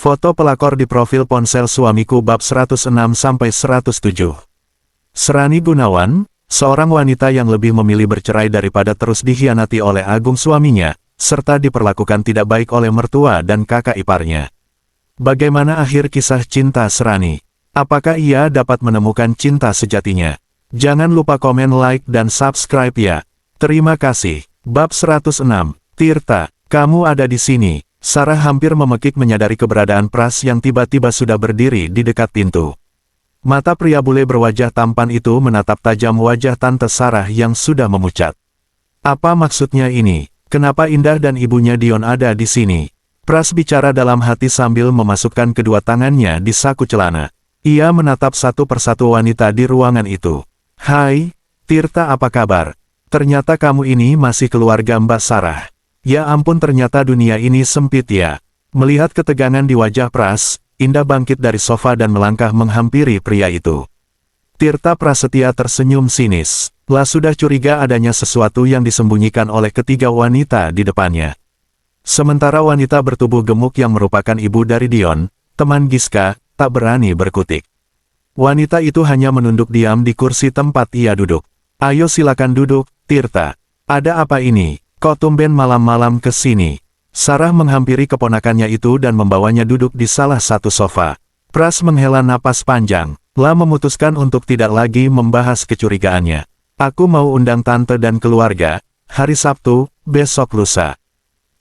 Foto pelakor di profil ponsel suamiku bab 106-107. Serani Gunawan, seorang wanita yang lebih memilih bercerai daripada terus dikhianati oleh Agung suaminya, serta diperlakukan tidak baik oleh mertua dan kakak iparnya. Bagaimana akhir kisah cinta Serani? Apakah ia dapat menemukan cinta sejatinya? Jangan lupa komen, like, dan subscribe ya. Terima kasih. Bab 106, Tirta, kamu ada di sini. Sarah hampir memekik menyadari keberadaan Pras yang tiba-tiba sudah berdiri di dekat pintu. Mata pria bule berwajah tampan itu menatap tajam wajah Tante Sarah yang sudah memucat. Apa maksudnya ini? Kenapa Indah dan ibunya Dion ada di sini? Pras bicara dalam hati sambil memasukkan kedua tangannya di saku celana. Ia menatap satu persatu wanita di ruangan itu. Hai, Tirta, apa kabar? Ternyata kamu ini masih keluarga Mbak Sarah. Ya ampun, ternyata dunia ini sempit ya. Melihat ketegangan di wajah Pras, Indah bangkit dari sofa dan melangkah menghampiri pria itu. Tirta Prasetya tersenyum sinis. Lah sudah curiga adanya sesuatu yang disembunyikan oleh ketiga wanita di depannya. Sementara wanita bertubuh gemuk yang merupakan ibu dari Dion, teman Giska, tak berani berkutik. Wanita itu hanya menunduk diam di kursi tempat ia duduk. Ayo silakan duduk, Tirta. Ada apa ini? Kok tumben malam-malam ke sini? Sarah menghampiri keponakannya itu dan membawanya duduk di salah satu sofa. Pras menghela napas panjang, lah memutuskan untuk tidak lagi membahas kecurigaannya. Aku mau undang tante dan keluarga, hari Sabtu, besok lusa.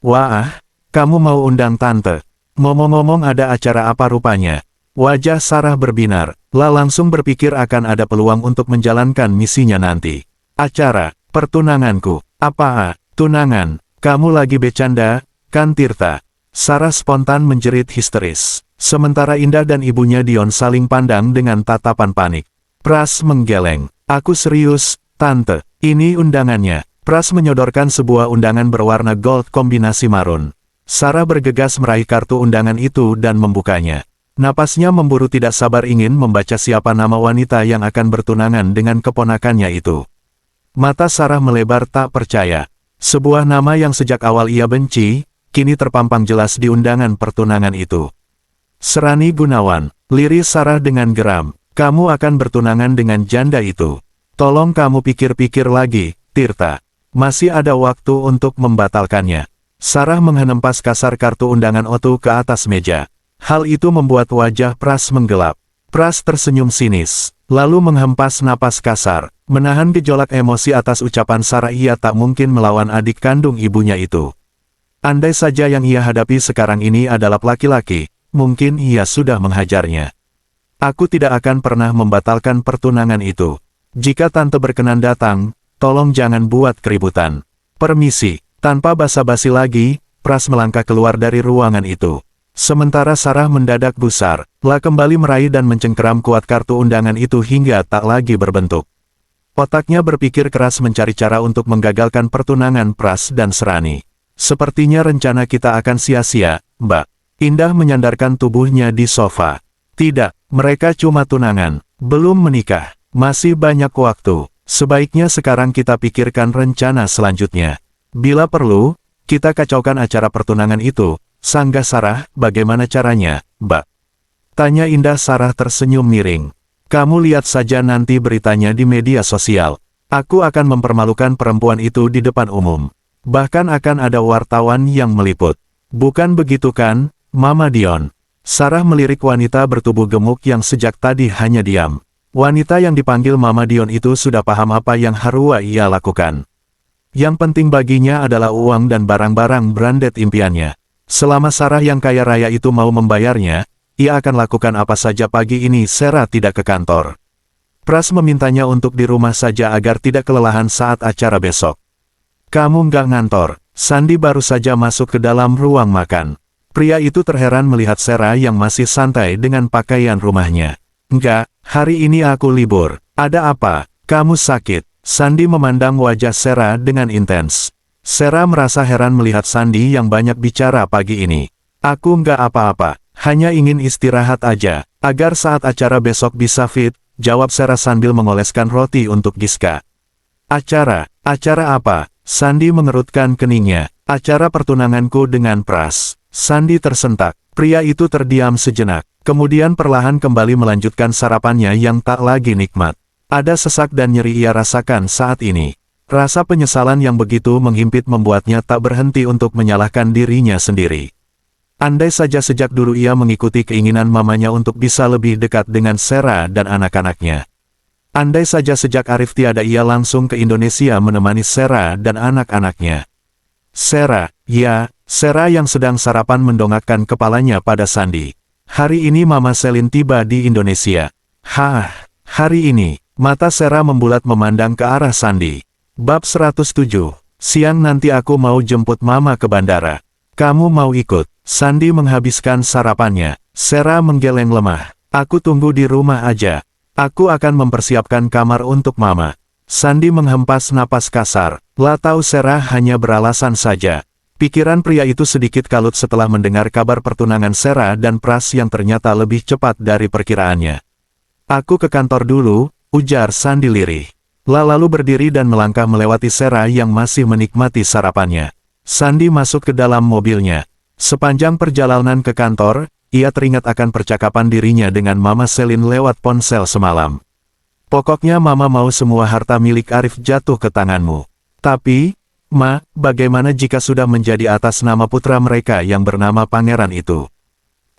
Wah, kamu mau undang tante? Ngomong-ngomong, ada acara apa rupanya? Wajah Sarah berbinar, lah langsung berpikir akan ada peluang untuk menjalankan misinya nanti. Acara, pertunanganku, apa? Tunangan, kamu lagi bercanda, kan Tirta? Sarah spontan menjerit histeris. Sementara Indah dan ibunya Dion saling pandang dengan tatapan panik. Pras menggeleng. Aku serius, Tante. Ini undangannya. Pras menyodorkan sebuah undangan berwarna gold kombinasi marun. Sarah bergegas meraih kartu undangan itu dan membukanya. Napasnya memburu, tidak sabar ingin membaca siapa nama wanita yang akan bertunangan dengan keponakannya itu. Mata Sarah melebar tak percaya. Sebuah nama yang sejak awal ia benci, kini terpampang jelas di undangan pertunangan itu. Serani Gunawan, liris Sarah dengan geram. Kamu akan bertunangan dengan janda itu. Tolong kamu pikir-pikir lagi, Tirta. Masih ada waktu untuk membatalkannya. Sarah menghempas kasar kartu undangan itu ke atas meja. Hal itu membuat wajah Pras menggelap. Pras tersenyum sinis, lalu menghempas napas kasar. Menahan gejolak emosi atas ucapan Sarah, ia tak mungkin melawan adik kandung ibunya itu. Andai saja yang ia hadapi sekarang ini adalah laki-laki, mungkin ia sudah menghajarnya. Aku tidak akan pernah membatalkan pertunangan itu. Jika tante berkenan datang, tolong jangan buat keributan. Permisi. Tanpa basa-basi lagi, Pras melangkah keluar dari ruangan itu. Sementara Sarah mendadak gusar, lah kembali meraih dan mencengkeram kuat kartu undangan itu hingga tak lagi berbentuk. Otaknya berpikir keras mencari cara untuk menggagalkan pertunangan Pras dan Serani. Sepertinya rencana kita akan sia-sia, Mbak. Indah menyandarkan tubuhnya di sofa. Tidak, mereka cuma tunangan, belum menikah. Masih banyak waktu. Sebaiknya sekarang kita pikirkan rencana selanjutnya. Bila perlu, kita kacaukan acara pertunangan itu. Sanggah Sarah, bagaimana caranya, Mbak? Tanya Indah. Sarah tersenyum miring. Kamu lihat saja nanti beritanya di media sosial. Aku akan mempermalukan perempuan itu di depan umum. Bahkan akan ada wartawan yang meliput. Bukan begitu kan, Mama Dion? Sarah melirik wanita bertubuh gemuk yang sejak tadi hanya diam. Wanita yang dipanggil Mama Dion itu sudah paham apa yang harus ia lakukan. Yang penting baginya adalah uang dan barang-barang branded impiannya. Selama Sarah yang kaya raya itu mau membayarnya, ia akan lakukan apa saja. Pagi ini Sarah tidak ke kantor. Pras memintanya untuk di rumah saja agar tidak kelelahan saat acara besok. Kamu nggak ngantor? Sandi baru saja masuk ke dalam ruang makan. Pria itu terheran melihat Sarah yang masih santai dengan pakaian rumahnya. Enggak, hari ini aku libur. Ada apa? Kamu sakit? Sandi memandang wajah Sarah dengan intens. Sarah merasa heran melihat Sandi yang banyak bicara pagi ini. Aku nggak apa-apa. Hanya ingin istirahat aja, agar saat acara besok bisa fit, jawab Sarah sambil mengoleskan roti untuk Giska. Acara apa? Sandi mengerutkan keningnya. Acara pertunanganku dengan Pras. Sandi tersentak. Pria itu terdiam sejenak, kemudian perlahan kembali melanjutkan sarapannya yang tak lagi nikmat. Ada sesak dan nyeri ia rasakan saat ini. Rasa penyesalan yang begitu menghimpit membuatnya tak berhenti untuk menyalahkan dirinya sendiri. Andai saja sejak dulu ia mengikuti keinginan mamanya untuk bisa lebih dekat dengan Sera dan anak-anaknya. Andai saja sejak Arif tiada ia langsung ke Indonesia menemani Sera dan anak-anaknya. Sera, ya, Sera yang sedang sarapan mendongakkan kepalanya pada Sandi. Hari ini Mama Selin tiba di Indonesia. Hari ini, mata Sera membulat memandang ke arah Sandi. Bab 107, siang nanti aku mau jemput Mama ke bandara. Kamu mau ikut? Sandi menghabiskan sarapannya. Sera menggeleng lemah. Aku tunggu di rumah aja. Aku akan mempersiapkan kamar untuk Mama. Sandi menghempas napas kasar. Lah tahu Sera hanya beralasan saja. Pikiran pria itu sedikit kalut setelah mendengar kabar pertunangan Sera dan Pras yang ternyata lebih cepat dari perkiraannya. Aku ke kantor dulu, ujar Sandi lirih. Lalu berdiri dan melangkah melewati Sera yang masih menikmati sarapannya. Sandi masuk ke dalam mobilnya. Sepanjang perjalanan ke kantor, ia teringat akan percakapan dirinya dengan Mama Selin lewat ponsel semalam. Pokoknya Mama mau semua harta milik Arif jatuh ke tanganmu. Tapi, Ma, bagaimana jika sudah menjadi atas nama putra mereka yang bernama Pangeran itu?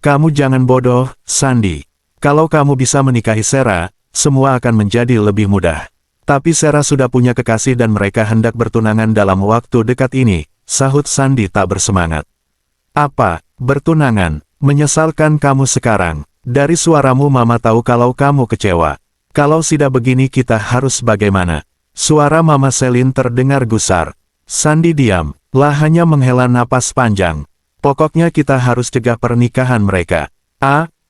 Kamu jangan bodoh, Sandi. Kalau kamu bisa menikahi Sera, semua akan menjadi lebih mudah. Tapi Sera sudah punya kekasih dan mereka hendak bertunangan dalam waktu dekat ini, sahut Sandi tak bersemangat. Apa, bertunangan? Menyesalkan kamu sekarang. Dari suaramu Mama tahu kalau kamu kecewa. Kalau sudah begini kita harus bagaimana? Suara Mama Selin terdengar gusar. Sandi diam, lah hanya menghela napas panjang. Pokoknya kita harus cegah pernikahan mereka.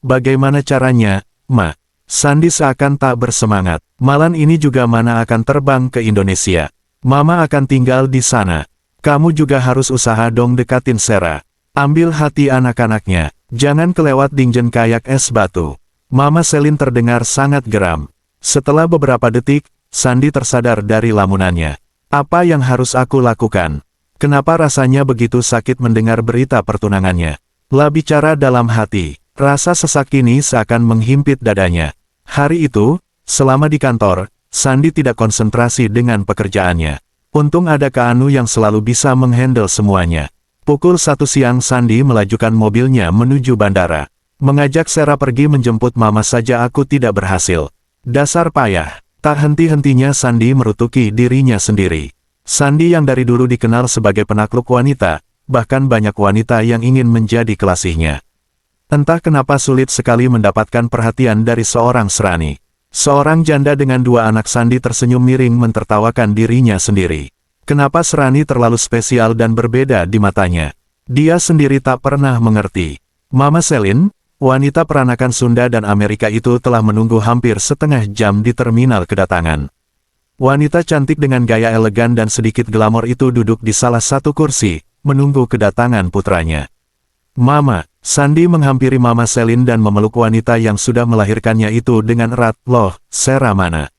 Bagaimana caranya, Ma? Sandi seakan tak bersemangat. Malam ini juga Mana akan terbang ke Indonesia. Mama akan tinggal di sana. Kamu juga harus usaha dong dekatin Sera. Ambil hati anak-anaknya. Jangan kelewat dingjen kayak es batu. Mama Selin terdengar sangat geram. Setelah beberapa detik, Sandi tersadar dari lamunannya. Apa yang harus aku lakukan? Kenapa rasanya begitu sakit mendengar berita pertunangannya? Lah bicara dalam hati, rasa sesak ini seakan menghimpit dadanya. Hari itu, selama di kantor, Sandi tidak konsentrasi dengan pekerjaannya. Untung ada Kak Anu yang selalu bisa menghandle semuanya. Pukul 1 siang Sandi melajukan mobilnya menuju bandara. Mengajak Sera pergi menjemput Mama saja aku tidak berhasil. Dasar payah. Tak henti-hentinya Sandi merutuki dirinya sendiri. Sandi yang dari dulu dikenal sebagai penakluk wanita, bahkan banyak wanita yang ingin menjadi kekasihnya. Entah kenapa sulit sekali mendapatkan perhatian dari seorang Serani. Seorang janda dengan 2 anak Sandi tersenyum miring mentertawakan dirinya sendiri. Kenapa Serani terlalu spesial dan berbeda di matanya? Dia sendiri tak pernah mengerti. Mama Selin, wanita peranakan Sunda dan Amerika itu telah menunggu hampir setengah jam di terminal kedatangan. Wanita cantik dengan gaya elegan dan sedikit glamor itu duduk di salah satu kursi, menunggu kedatangan putranya. Mama, Sandi menghampiri Mama Selin dan memeluk wanita yang sudah melahirkannya itu dengan erat. Loh, Sera mana?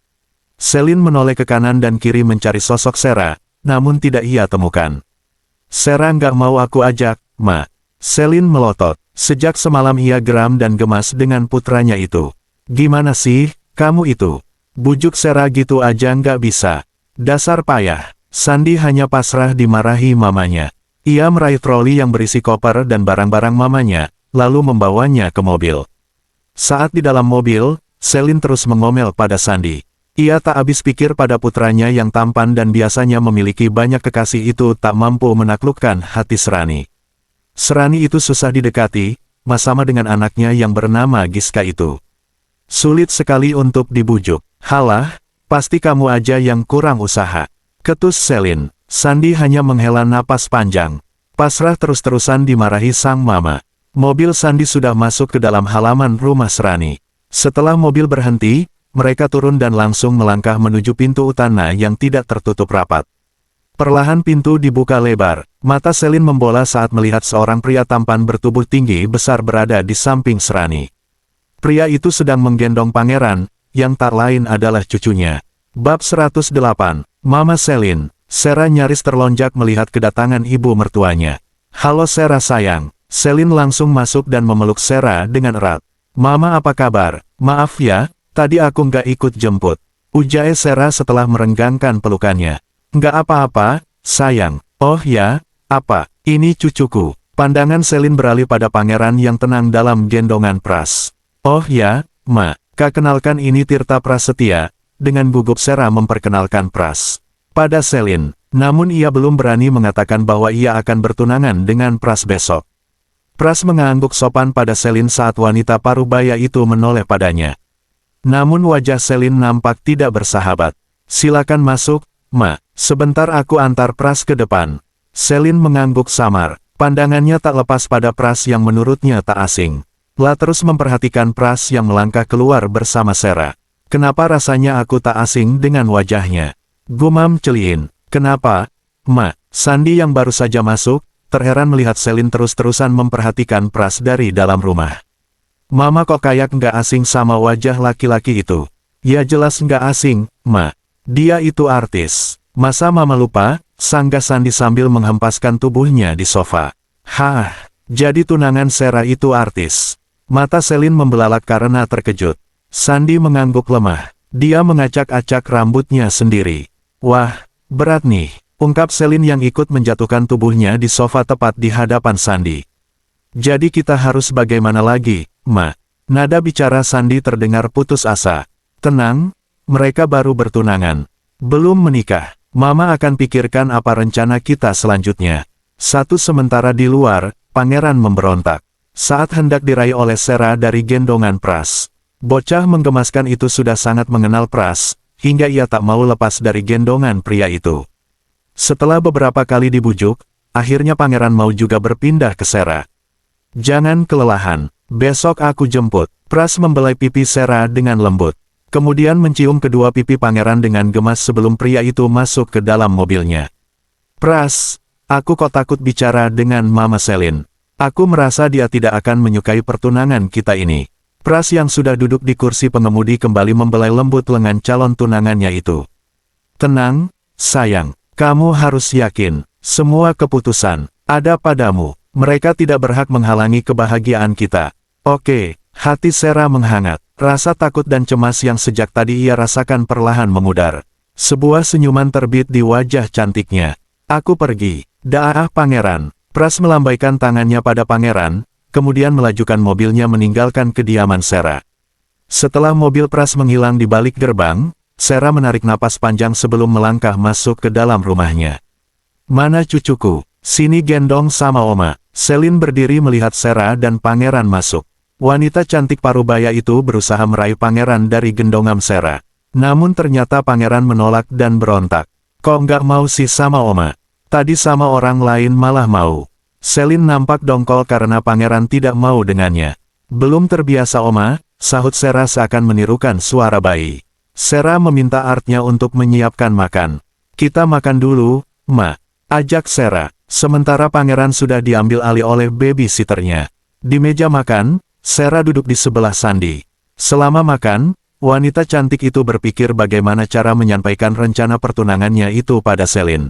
Selin menoleh ke kanan dan kiri mencari sosok Sera, namun tidak ia temukan. Sera nggak mau aku ajak, Ma. Selin melotot. Sejak semalam ia geram dan gemas dengan putranya itu. Gimana sih, kamu itu? Bujuk Sera gitu aja nggak bisa. Dasar payah. Sandi hanya pasrah dimarahi mamanya. Ia meraih troli yang berisi koper dan barang-barang mamanya, lalu membawanya ke mobil. Saat di dalam mobil, Selin terus mengomel pada Sandi. Ia tak habis pikir pada putranya yang tampan dan biasanya memiliki banyak kekasih itu tak mampu menaklukkan hati Serani. Serani itu susah didekati, sama dengan anaknya yang bernama Giska itu. Sulit sekali untuk dibujuk. Halah, pasti kamu aja yang kurang usaha. Ketus Selin. Sandi hanya menghela napas panjang. Pasrah terus-terusan dimarahi sang mama. Mobil Sandi sudah masuk ke dalam halaman rumah Serani. Setelah mobil berhenti, mereka turun dan langsung melangkah menuju pintu utama yang tidak tertutup rapat. Perlahan pintu dibuka lebar. Mata Selin membola saat melihat seorang pria tampan bertubuh tinggi besar berada di samping Serani. Pria itu sedang menggendong pangeran, yang tak lain adalah cucunya. Bab 108, Mama Selin. Sera nyaris terlonjak melihat kedatangan ibu mertuanya. Halo Sera sayang, Selin langsung masuk dan memeluk Sarah dengan erat. Mama apa kabar? Maaf ya, tadi aku nggak ikut jemput. Ujar Sarah setelah merenggangkan pelukannya. Nggak apa-apa, sayang. Oh ya, apa? Ini cucuku. Pandangan Selin beralih pada pangeran yang tenang dalam gendongan Pras. Oh ya, Ma. Kak kenalkan ini Tirta Prasetya. Dengan gugup Sarah memperkenalkan Pras pada Selin. Namun ia belum berani mengatakan bahwa ia akan bertunangan dengan Pras besok. Pras mengangguk sopan pada Selin saat wanita parubaya itu menoleh padanya. Namun wajah Selin nampak tidak bersahabat. Silakan masuk, Ma. Sebentar aku antar Pras ke depan. Selin mengangguk samar. Pandangannya tak lepas pada Pras yang menurutnya tak asing. Lah terus memperhatikan Pras yang melangkah keluar bersama Sarah. Kenapa rasanya aku tak asing dengan wajahnya? Gumam Celin. Kenapa? Ma. Sandi yang baru saja masuk, terheran melihat Selin terus-terusan memperhatikan Pras dari dalam rumah. Mama kok kayak nggak asing sama wajah laki-laki itu? Ya jelas nggak asing, Ma. Dia itu artis. Masa Mama lupa? Sanggah Sandi sambil menghempaskan tubuhnya di sofa. Hah, jadi tunangan Sarah itu artis. Mata Selin membelalak karena terkejut. Sandi mengangguk lemah. Dia mengacak-acak rambutnya sendiri. Wah, berat nih. Ungkap Selin yang ikut menjatuhkan tubuhnya di sofa tepat di hadapan Sandi. Jadi kita harus bagaimana lagi, Ma? Nada bicara Sandi terdengar putus asa. Tenang, mereka baru bertunangan. Belum menikah. Mama akan pikirkan apa rencana kita selanjutnya. Satu sementara di luar, pangeran memberontak. Saat hendak diraih oleh Sarah dari gendongan Pras. Bocah menggemaskan itu sudah sangat mengenal Pras, hingga ia tak mau lepas dari gendongan pria itu. Setelah beberapa kali dibujuk, akhirnya pangeran mau juga berpindah ke Sarah. Jangan kelelahan, besok aku jemput. Pras membelai pipi Sarah dengan lembut. Kemudian mencium kedua pipi pangeran dengan gemas sebelum pria itu masuk ke dalam mobilnya. Pras, aku kok takut bicara dengan Mama Selin. Aku merasa dia tidak akan menyukai pertunangan kita ini. Pras yang sudah duduk di kursi pengemudi kembali membelai lembut lengan calon tunangannya itu. Tenang, sayang. Kamu harus yakin, semua keputusan ada padamu. Mereka tidak berhak menghalangi kebahagiaan kita. Oke, hati Sarah menghangat. Rasa takut dan cemas yang sejak tadi ia rasakan perlahan memudar. Sebuah senyuman terbit di wajah cantiknya. Aku pergi. Dah pangeran. Pras melambaikan tangannya pada pangeran, kemudian melajukan mobilnya meninggalkan kediaman Sarah. Setelah mobil Pras menghilang di balik gerbang, Sarah menarik napas panjang sebelum melangkah masuk ke dalam rumahnya. Mana cucuku? Sini gendong sama Oma. Selin berdiri melihat Sarah dan pangeran masuk. Wanita cantik parubaya itu berusaha meraih pangeran dari gendongan Sarah. Namun ternyata pangeran menolak dan berontak. Kok nggak mau sih sama Oma? Tadi sama orang lain malah mau. Selin nampak dongkol karena pangeran tidak mau dengannya. Belum terbiasa Oma, sahut Sarah seakan menirukan suara bayi. Sarah meminta artnya untuk menyiapkan makan. Kita makan dulu, Ma. Ajak Sarah. Sementara pangeran sudah diambil alih oleh babysitternya. Di meja makan, Sarah duduk di sebelah Sandi. Selama makan, wanita cantik itu berpikir bagaimana cara menyampaikan rencana pertunangannya itu pada Selin.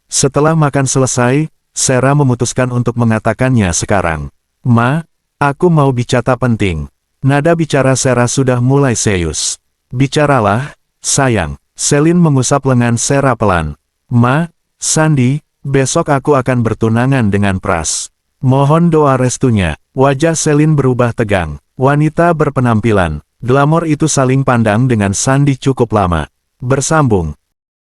Setelah makan selesai, Sarah memutuskan untuk mengatakannya sekarang. Ma, aku mau bicara penting. Nada bicara Sarah sudah mulai serius. Bicaralah, sayang. Selin mengusap lengan Sarah pelan. Ma, Sandi, besok aku akan bertunangan dengan Pras. Mohon doa restunya. Wajah Selin berubah tegang. Wanita berpenampilan glamor itu saling pandang dengan Sandi cukup lama. Bersambung,